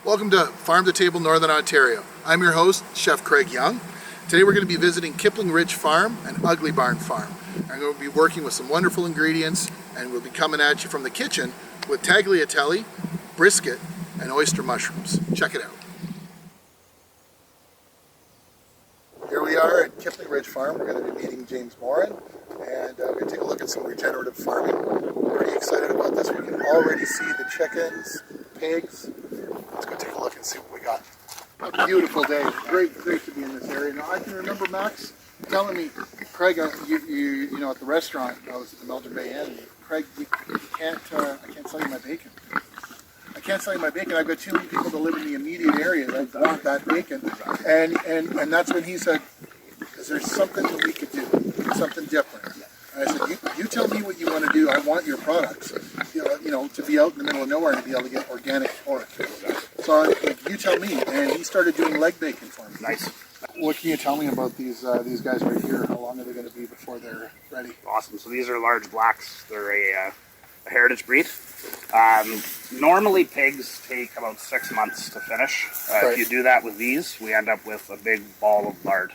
Welcome to Farm to Table, Northern Ontario. I'm your host, Chef Craig Young. Today we're going to be visiting Kipling Ridge Farm and Ugly Barn Farm. I'm going to be working with some wonderful ingredients, and we'll be coming at you from the kitchen with tagliatelle, brisket, and oyster mushrooms. Check it out. Here we are at Kipling Ridge Farm. We're going to be meeting James Morin, and we're going to take a look at some regenerative farming. I'm pretty excited about this. We can already see the chickens, pigs. Let's go take a look and see what we got. A beautiful day. Great to be in this area. Now I can remember Max telling me, Craig, you know, at the restaurant, I was at the Melbourne Bay Inn. Craig, I can't sell you my bacon. I can't sell you my bacon. I've got too many people that live in the immediate area that want that bacon. And that's when he said, is there something that we could do? Something different. And I said, you tell me what you want to do. I want your products. You know, to be out in the middle of nowhere and to be able to get organic pork. So you tell me. And he started doing leg bacon for me. Nice. What can you tell me about these guys right here? How long are they going to be before they're ready? Awesome. So these are large blacks. They're a heritage breed. Normally pigs take about 6 months to finish. Right. If you do that with these, we end up with a big ball of lard.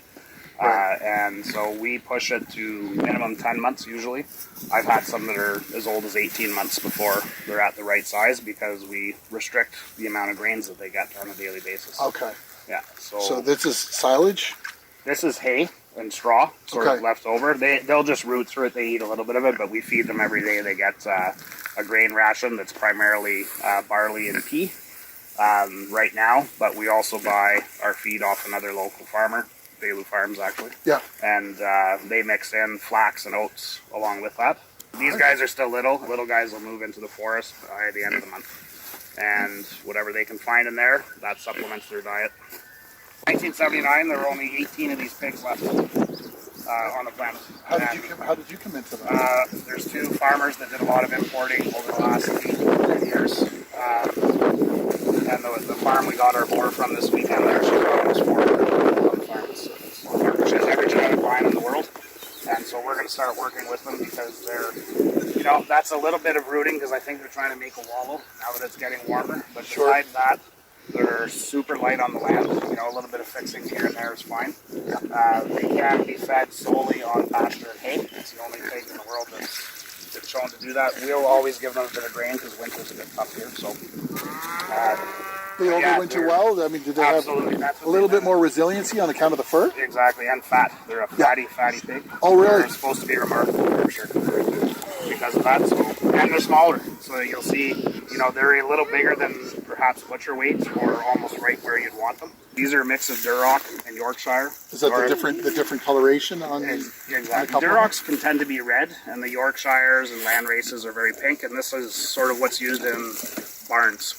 Right. And so we push it to minimum 10 months usually. I've had some that are as old as 18 months before they're at the right size because we restrict the amount of grains that they get on a daily basis. Okay. Yeah. So this is silage? This is hay and straw, sort of left over. They'll just root through it. They eat a little bit of it, but we feed them every day. They get a grain ration that's primarily barley and pea right now, but we also buy our feed off another local farmer, Bailey Farms actually. Yeah. And they mix in flax and oats along with that. These guys are still little. Little guys will move into the forest by the end of the month. And whatever they can find in there, that supplements their diet. 1979, there were only 18 of these pigs left on the planet. How did you come into that? There's two farmers that did a lot of importing over the last 8 years. And the farm we got our boar from this weekend, they're actually almost 400 farms. It's the largest every genetic line in the world. And so we're going to start working with them because they're, you know, that's a little bit of rooting because I think they're trying to make a wallow now that it's getting warmer. But besides that, they're super light on the land. You know, a little bit of fixing here and there is fine. They can be fed solely on pasture and hay. It's the only pig in the world that's been shown to do that. We'll always give them a bit of grain because winter's a bit tough here. So they overwinter well? I mean, do they have a little bit more resiliency on account of the fur? Exactly, and fat. They're a fatty pig. Oh, really? They're supposed to be remarkable for sure because of that. So, and they're smaller. So you'll see, you know, they're a little bigger than perhaps butcher weights or almost right where you'd want them. These are a mix of Duroc and Yorkshire. Is that the different coloration on these? Exactly. Durocs can tend to be red, and the Yorkshires and land races are very pink, and this is sort of what's used in barns,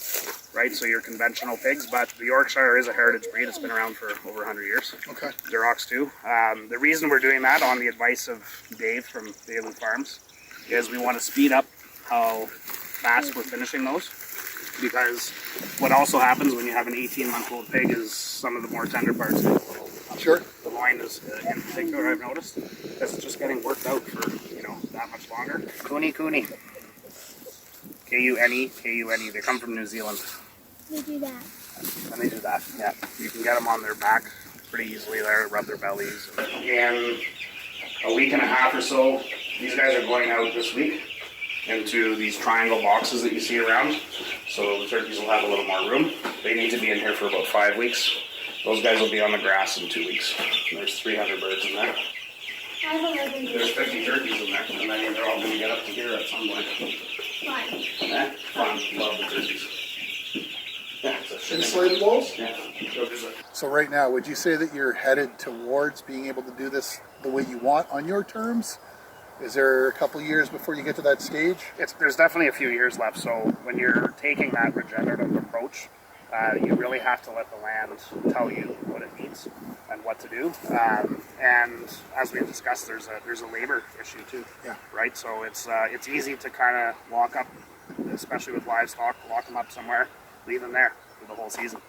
right? So your conventional pigs, but the Yorkshire is a heritage breed. It's been around for over 100 years. Okay. Durocs too. The reason we're doing that, on the advice of Dave from Bailey Farms, is we want to speed up how fast we're finishing those. Because what also happens when you have an 18-month-old pig is some of the more tender parts get a little. Sure. The loin is in particular, I've noticed, because it's just getting worked out for, you know, that much longer. Kuni. K-U-N-E. They come from New Zealand. They do that. And they do that, yeah. You can get them on their back pretty easily there, rub their bellies. In a week and a half or so, these guys are going out this week into these triangle boxes that you see around. So the turkeys will have a little more room. They need to be in here for about 5 weeks. Those guys will be on the grass in 2 weeks. And there's 300 birds in there. There's 50 turkeys in there, and then they're all going to get up to here at some point. Fun. Yeah, fun. Love the turkeys. Yeah, Insulated walls? Yeah. So right now, would you say that you're headed towards being able to do this the way you want on your terms? Is there a couple years before you get to that stage? There's definitely a few years left. So when you're taking that regenerative approach, you really have to let the land tell you what it needs and what to do. And as we've discussed, there's a labor issue too. Yeah. Right. So it's easy to kind of lock up, especially with livestock, lock them up somewhere, leave them there for the whole season.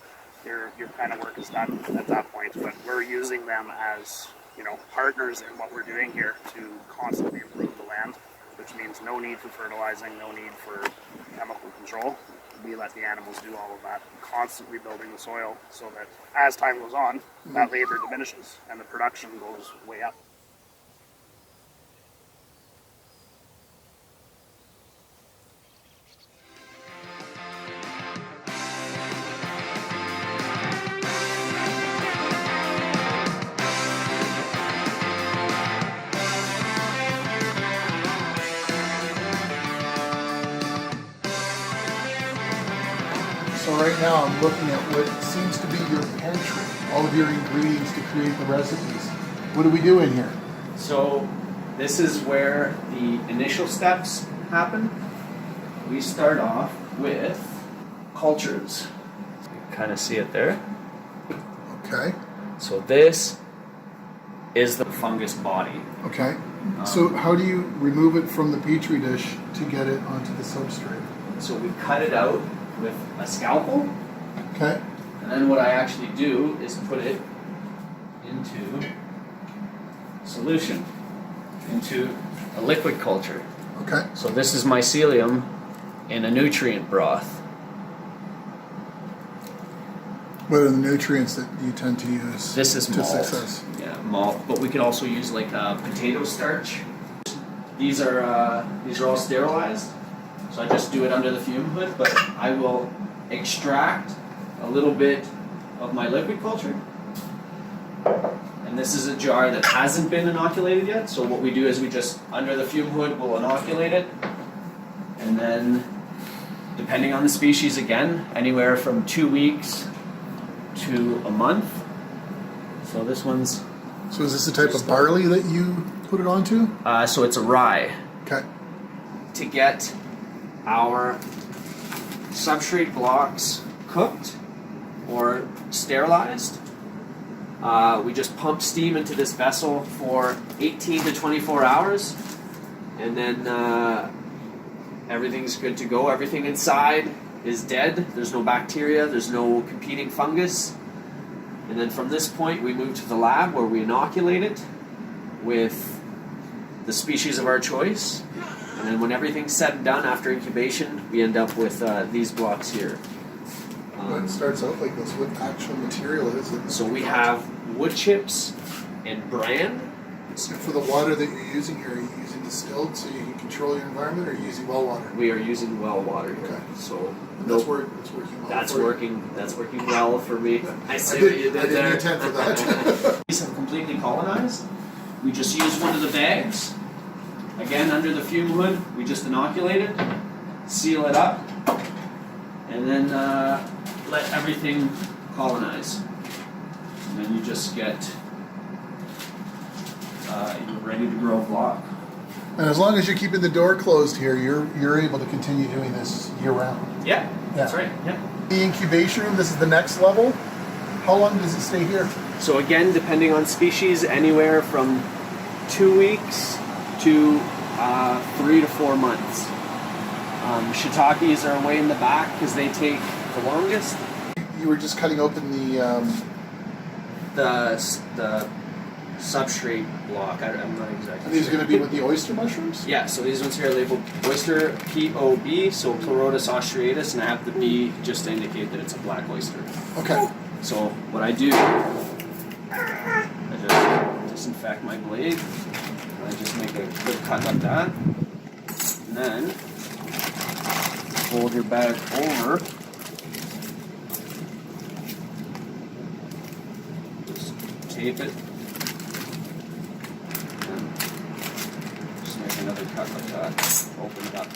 Your kind of work is done at that point. But we're using them as, you know, partners in what we're doing here to constantly improve the land, which means no need for fertilizing, no need for chemical control. we let the animals do all of that, constantly building the soil so that as time goes on, that labor diminishes and the production goes way up. So right now I'm looking at what seems to be your pantry, all of your ingredients to create the recipes. What do we do in here? So this is where the initial steps happen. We start off with cultures. You can kind of see it there. Okay, So this is the fungus body. okay. So how do you remove it from the petri dish to get it onto the substrate? So we cut it out with a scalpel, Okay, and then what I actually do is put it into solution, into a liquid culture. okay. So this is mycelium in a nutrient broth. What are the nutrients that you tend to use This is to malt. success? Yeah, malt. But we could also use like potato starch. These are all sterilized. So I just do it under the fume hood, but I will extract a little bit of my liquid culture. And this is a jar that hasn't been inoculated yet. So what we do is we just, under the fume hood, we'll inoculate it. And then, depending on the species again, anywhere from 2 weeks to a month. So this one's, So is this the type of barley that you put it onto? so it's a rye. Okay, To get our substrate blocks cooked or sterilized, we just pump steam into this vessel for 18 to 24 hours, and then everything's good to go. Everything inside is dead. There's no bacteria, there's no competing fungus. And then from this point we move to the lab where we inoculate it with the species of our choice. And then when everything's said and done after incubation, we end up with these blocks here. it starts out like this. What actual material is it? So we have wood chips and bran. So for the water that you're using here, are you using distilled so you can control your environment, or are you using well water? We are using well water here. Okay. So And that's working well. that's for you. working. That's working well for me. I see I what you did didn't there. intend for that. These have completely colonized. We just use one of the bags. Again, under the fume hood, we just inoculate it, seal it up, and then let everything colonize. And then you just get your ready to grow block. And as long as you're keeping the door closed here, you're able to continue doing this year round. Yeah, that's Yeah. right. Yeah. The incubation room, this is the next level. How long does it stay here? So again, depending on species, anywhere from 2 weeks to 3 to 4 months. Shiitakes are way in the back because they take the longest. You were just cutting open The substrate block, I'm not exactly are these sure. going to be with the oyster mushrooms? Yeah, so these ones here are labeled oyster POB, so Chlorotis austratus, and I have the B just to indicate that it's a black oyster. Okay. So what I do, I just disinfect my blade. I just make a good cut like that, and then fold your bag over. Just tape it, and just make another cut like that. Open it up,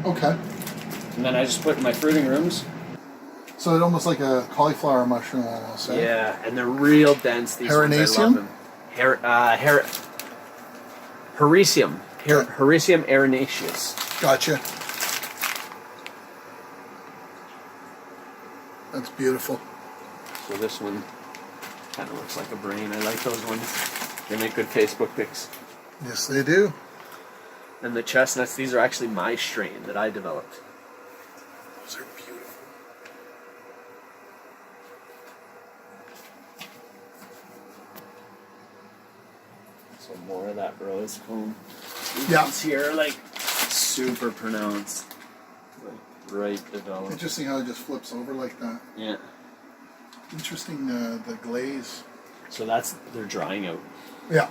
Okay. and then I just put it in my fruiting rooms. So it's almost like a cauliflower mushroom almost. Eh? Yeah, and they're real dense. These ones, I love Herinaceum? them. Hericium. Hericium erinaceus. Gotcha. That's beautiful. So this one kind of looks like a brain. I like those ones. They make good Facebook pics. Yes, they do. And the chestnuts, these are actually my strain that I developed. Those are beautiful. So more of that rose comb. Yeah. These here are like super pronounced. Like, right developed. Interesting how it just flips over like that. Yeah. Interesting the glaze. So they're drying out. Yeah.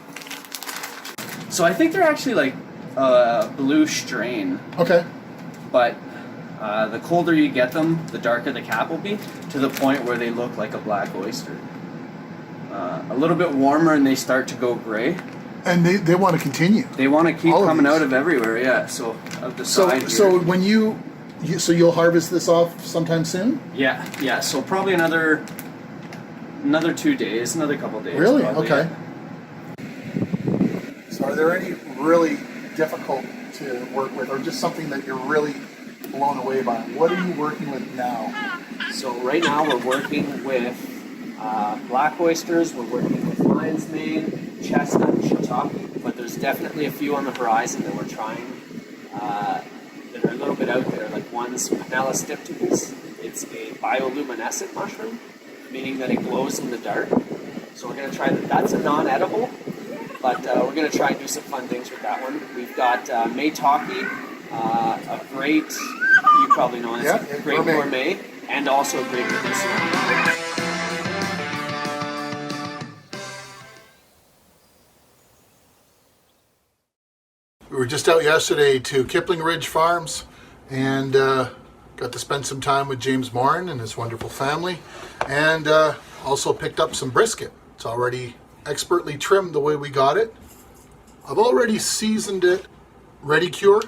So I think they're actually like a blue strain, Okay. but the colder you get them, the darker the cap will be, to the point where they look like a black oyster. A little bit warmer and they start to go gray. And they want to continue. They want to keep All of coming these. out of everywhere, yeah. So of the So side here. so when so you'll harvest this off sometime soon? Yeah. So probably another 2 days, another couple days. Really? Probably, Okay. yeah. So are there any really difficult to work with, or just something that you're really blown away by? What are you working with now? So right now we're working with black oysters, we're working with lion's mane, chestnut, and shiitake, but there's definitely a few on the horizon that we're trying that are a little bit out there. Like one's Pinella stypticus. It's a bioluminescent mushroom, meaning that it glows in the dark. So we're going to try that. That's a non-edible, but we're going to try and do some fun things with that one. We've got maitake, a great, you probably know it, Yeah, great gourmet, and also a great medicinal. We were just out yesterday to Kipling Ridge Farms and got to spend some time with James Morin and his wonderful family, and also picked up some brisket. It's already expertly trimmed the way we got it. I've already seasoned it, ready cure.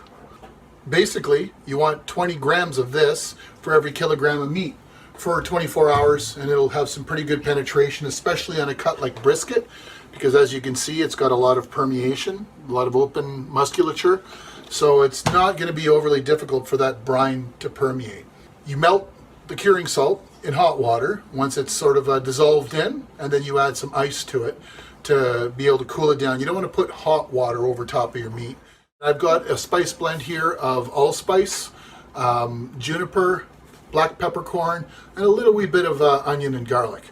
Basically, you want 20 grams of this for every kilogram of meat for 24 hours, and it'll have some pretty good penetration, especially on a cut like brisket, because as you can see, it's got a lot of permeation, a lot of open musculature, so it's not going to be overly difficult for that brine to permeate. You melt the curing salt in hot water once it's sort of dissolved in, and then you add some ice to it to be able to cool it down. You don't want to put hot water over top of your meat. I've got a spice blend here of allspice, juniper, black peppercorn, and a little wee bit of onion and garlic.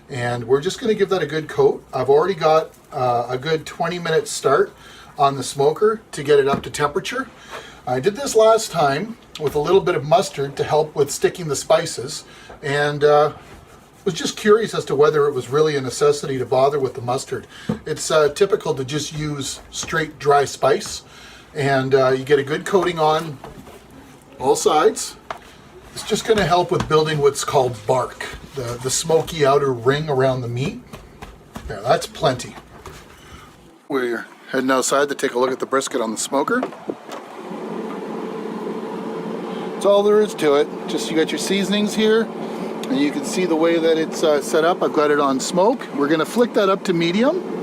And we're just going to give that a good coat. I've already got a good 20-minute start on the smoker to get it up to temperature. I did this last time with a little bit of mustard to help with sticking the spices, and was just curious as to whether it was really a necessity to bother with the mustard. It's typical to just use straight dry spice, and you get a good coating on all sides. It's just going to help with building what's called bark, the smoky outer ring around the meat. There, that's plenty. We're heading outside to take a look at the brisket on the smoker. That's all there is to it. Just you got your seasonings here, and you can see the way that it's set up. I've got it on smoke. We're going to flick that up to medium.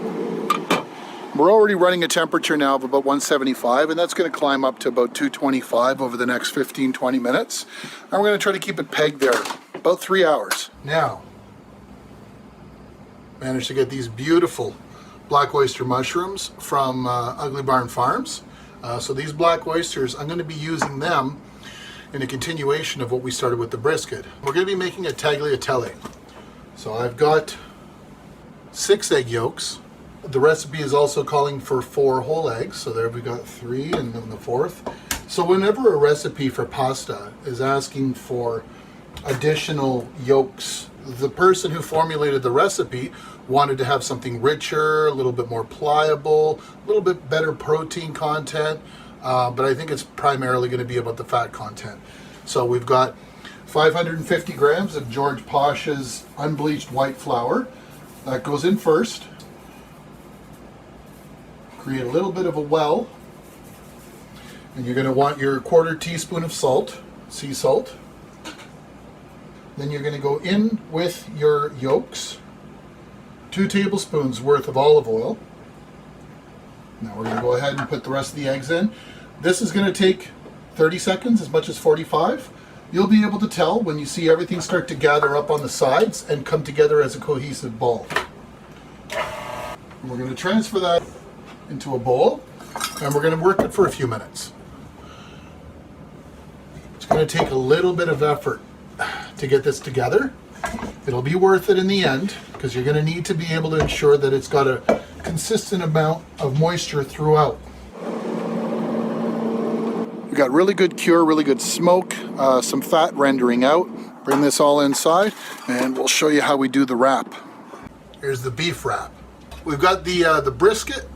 We're already running a temperature now of about 175, and that's going to climb up to about 225 over the next 15-20 minutes. And we're going to try to keep it pegged there about 3 hours. Now, managed to get these beautiful black oyster mushrooms from Ugly Barn Farms. So these black oysters, I'm going to be using them in a continuation of what we started with the brisket. We're going to be making a tagliatelle. So I've got 6 egg yolks. The recipe is also calling for 4 whole eggs, so there we got 3 and then the 4th. So whenever a recipe for pasta is asking for additional yolks, the person who formulated the recipe wanted to have something richer, a little bit more pliable, a little bit better protein content, but I think it's primarily going to be about the fat content. So we've got 550 grams of George Posh's unbleached white flour. That goes in first. Create a little bit of a well, and you're going to want your 1/4 teaspoon of salt, sea salt. Then you're going to go in with your yolks, 2 tablespoons worth of olive oil. Now we're going to go ahead and put the rest of the eggs in. This is going to take 30 seconds, as much as 45. You'll be able to tell when you see everything start to gather up on the sides and come together as a cohesive ball. And we're going to transfer that into a bowl, and we're going to work it for a few minutes. It's going to take a little bit of effort to get this together. It'll be worth it in the end, because you're going to need to be able to ensure that it's got a consistent amount of moisture throughout. We've We got really good cure, really good smoke, some fat rendering out. Bring this all inside and we'll show you how we do the wrap. Here's the beef wrap. We've got the brisket.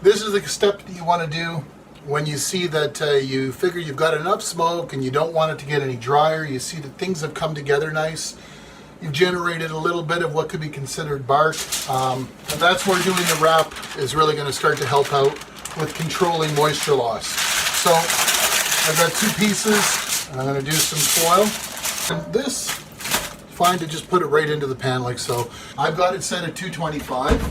This is the step that you want to do when you see that you figure you've got enough smoke and you don't want it to get any drier. You see that things have come together nice. You've generated a little bit of what could be considered bark. And that's where doing the wrap is really going to start to help out with controlling moisture loss. So I've got 2 pieces and I'm going to do some foil. And this, fine to just put it right into the pan like so. I've got it set at 225.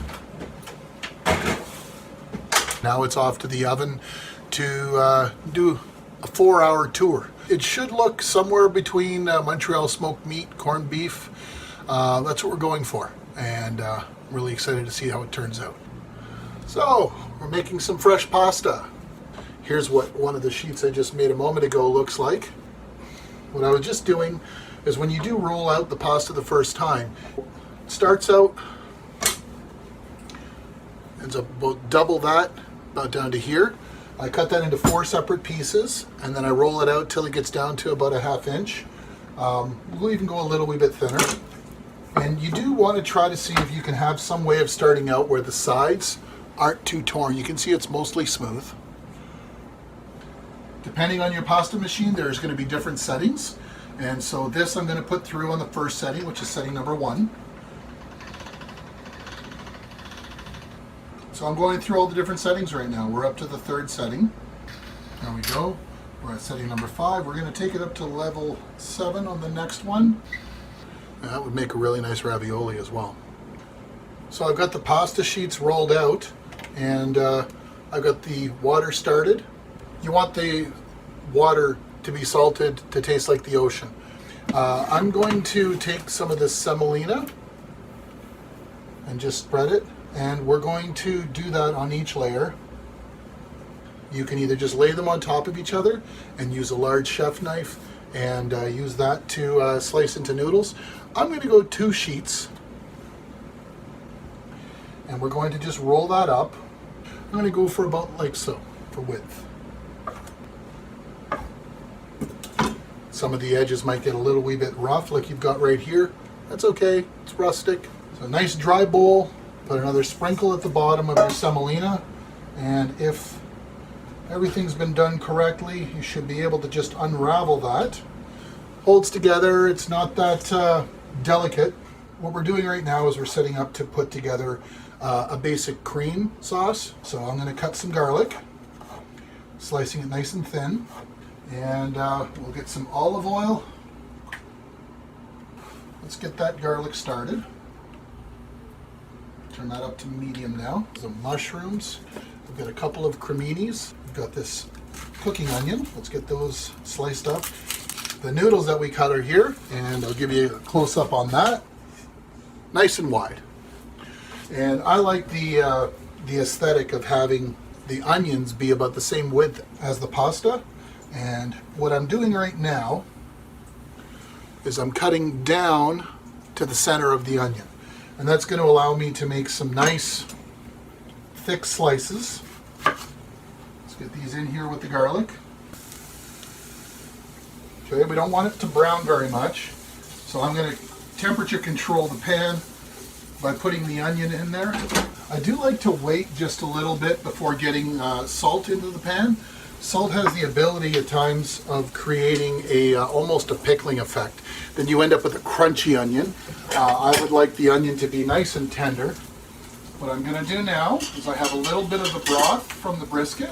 Now it's off to the oven to do a 4-hour tour. It should look somewhere between Montreal smoked meat, corned beef. That's what we're going for, and really excited to see how it turns out. So we're making some fresh pasta. Here's what one of the sheets I just made a moment ago looks like. What I was just doing is when you do roll out the pasta the first time, it starts out, ends up about double that, about down to here. I cut that into 4 separate pieces and then I roll it out till it gets down to about a 1/2 inch. We'll even go a little wee bit thinner. And you do want to try to see if you can have some way of starting out where the sides aren't too torn. You can see it's mostly smooth. Depending on your pasta machine, there's going to be different settings. And so this I'm going to put through on the first setting, which is setting number 1. So I'm going through all the different settings right now. We're up to the 3rd setting. There we go. We're at setting number 5. We're going to take it up to level 7 on the next one. And that would make a really nice ravioli as well. So I've got the pasta sheets rolled out and I've got the water started. You want the water to be salted to taste like the ocean. I'm going to take some of this semolina and just spread it. And we're going to do that on each layer. You can either just lay them on top of each other and use a large chef knife and use that to slice into noodles. I'm going to go 2 sheets and we're going to just roll that up. I'm going to go for about like so, for width. Some of the edges might get a little wee bit rough like you've got right here. That's okay, it's rustic. So a nice dry bowl. Put another sprinkle at the bottom of your semolina, and if everything's been done correctly, you should be able to just unravel that. Holds together, it's not that delicate. What we're doing right now is we're setting up to put together a basic cream sauce. So I'm going to cut some garlic, slicing it nice and thin, and we'll get some olive oil. Let's get that garlic started. Turn that up to medium now. Some mushrooms. We've got a couple of creminis. We've got this cooking onion. Let's get those sliced up. The noodles that we cut are here, and I'll give you a close-up on that. Nice and wide. And I like the aesthetic of having the onions be about the same width as the pasta. And what I'm doing right now is I'm cutting down to the center of the onion. And that's going to allow me to make some nice thick slices. Let's get these in here with the garlic. Okay, we don't want it to brown very much. So I'm going to temperature control the pan by putting the onion in there. I do like to wait just a little bit before getting salt into the pan. Salt has the ability at times of creating almost a pickling effect. Then you end up with a crunchy onion. I would like the onion to be nice and tender. What I'm going to do now is I have a little bit of the broth from the brisket,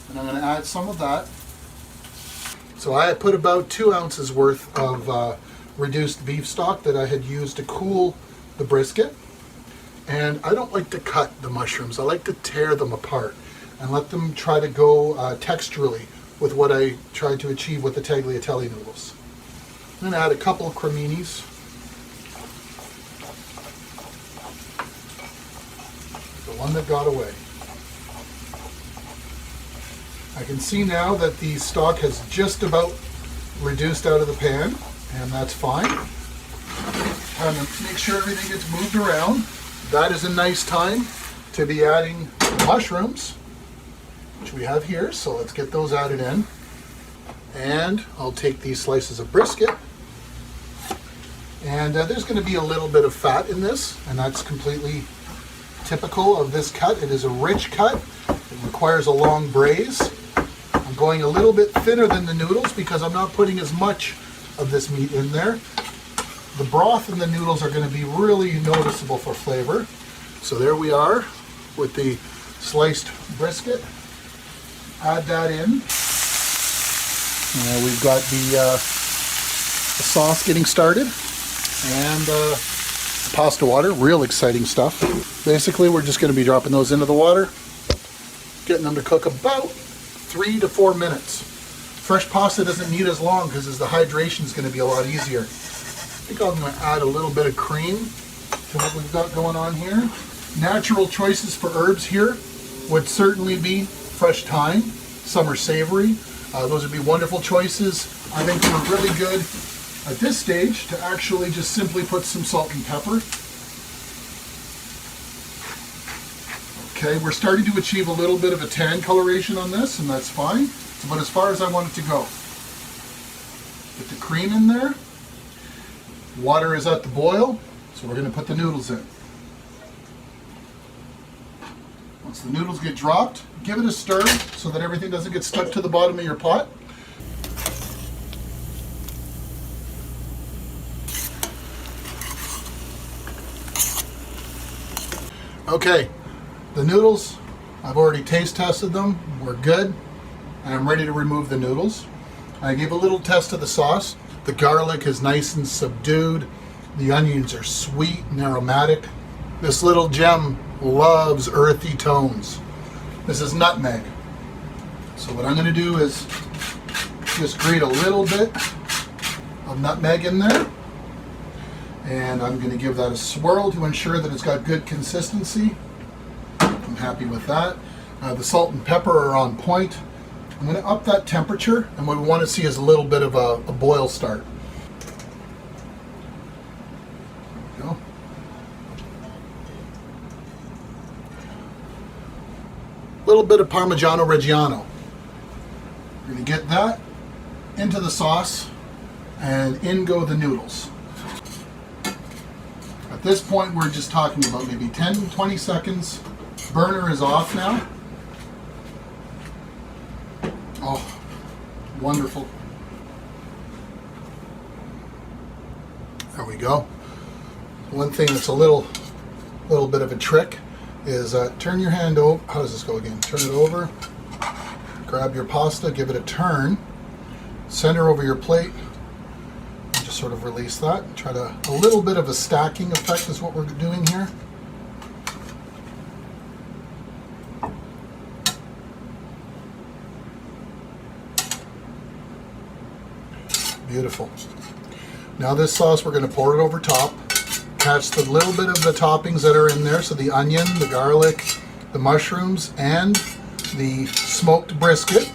and I'm going to add some of that. So I had put about 2 ounces worth of reduced beef stock that I had used to cool the brisket. And I don't like to cut the mushrooms. I like to tear them apart and let them try to go texturally with what I tried to achieve with the tagliatelle noodles. I'm going to add a couple of creminis. The one that got away. I can see now that the stock has just about reduced out of the pan, and that's fine. Time to make sure everything gets moved around. That is a nice time to be adding the mushrooms. which we have here. So let's get those added in. And I'll take these slices of brisket. And there's going to be a little bit of fat in this, and that's completely typical of this cut. It is a rich cut. It requires a long braise. I'm going a little bit thinner than the noodles because I'm not putting as much of this meat in there. The broth and the noodles are going to be really noticeable for flavor. So there we are with the sliced brisket. Add that in. We've got the sauce getting started. And pasta water, real exciting stuff. Basically, we're just going to be dropping those into the water, getting them to cook about 3 to 4 minutes. Fresh pasta doesn't need as long because the hydration is going to be a lot easier. I think I'm going to add a little bit of cream to what we've got going on here. Natural choices for herbs here would certainly be fresh thyme. Some are savory. Those would be wonderful choices. I think we're really good at this stage to actually just simply put some salt and pepper. Okay, we're starting to achieve a little bit of a tan coloration on this, and that's fine. It's about as far as I want it to go. Get the cream in there. Water is at the boil, so we're going to put the noodles in. Once the noodles get dropped, give it a stir so that everything doesn't get stuck to the bottom of your pot. Okay, the noodles, I've already taste tested them. We're good. And I'm ready to remove the noodles. I gave a little test of the sauce. The garlic is nice and subdued. The onions are sweet and aromatic. This little gem loves earthy tones. This is nutmeg. So what I'm going to do is just grate a little bit of nutmeg in there. And I'm going to give that a swirl to ensure that it's got good consistency. I'm happy with that. The salt and pepper are on point. I'm going to up that temperature, and what we want to see is a little bit of a boil start. There we go. A little bit of Parmigiano Reggiano. We're going to get that into the sauce, and in go the noodles. At this point, we're just talking about maybe 10 to 20 seconds. Burner is off now. Oh, wonderful. There we go. One thing that's a little bit of a trick is turn your hand over. How does this go again? Turn it over. Grab your pasta, give it a turn. Center over your plate. And just sort of release that. Try to, a little bit of a stacking effect is what we're doing here. Beautiful. Now this sauce, we're going to pour it over top. Catch the little bit of the toppings that are in there. So the onion, the garlic, the mushrooms, and the smoked brisket.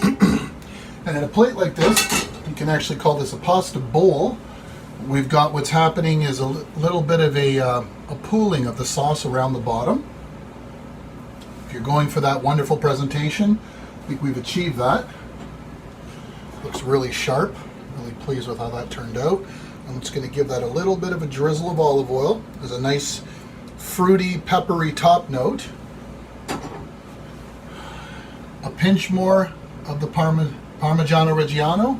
And in a plate like this, you can actually call this a pasta bowl. We've got what's happening is a little bit of a pooling of the sauce around the bottom. If you're going for that wonderful presentation, I think we've achieved that. Looks really sharp. Really pleased with how that turned out. I'm just going to give that a little bit of a drizzle of olive oil. There's a nice fruity, peppery top note. A pinch more of the Parmigiano Reggiano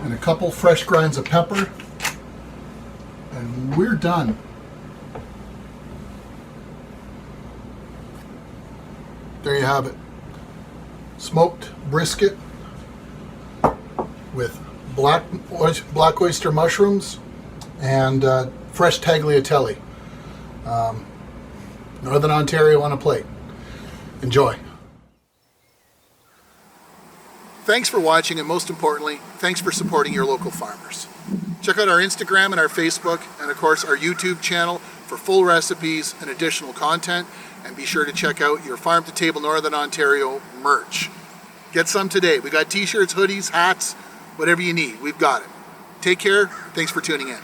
and a couple fresh grinds of pepper. And we're done. There you have it. Smoked brisket with black oyster mushrooms and fresh tagliatelle. Northern Ontario on a plate. Enjoy. Thanks for watching, and most importantly, thanks for supporting your local farmers. Check out our Instagram and our Facebook, and of course our YouTube channel for full recipes and additional content. And be sure to check out your Farm to Table Northern Ontario merch. Get some today. We got t-shirts, hoodies, hats, whatever you need, we've got it. Take care. Thanks for tuning in.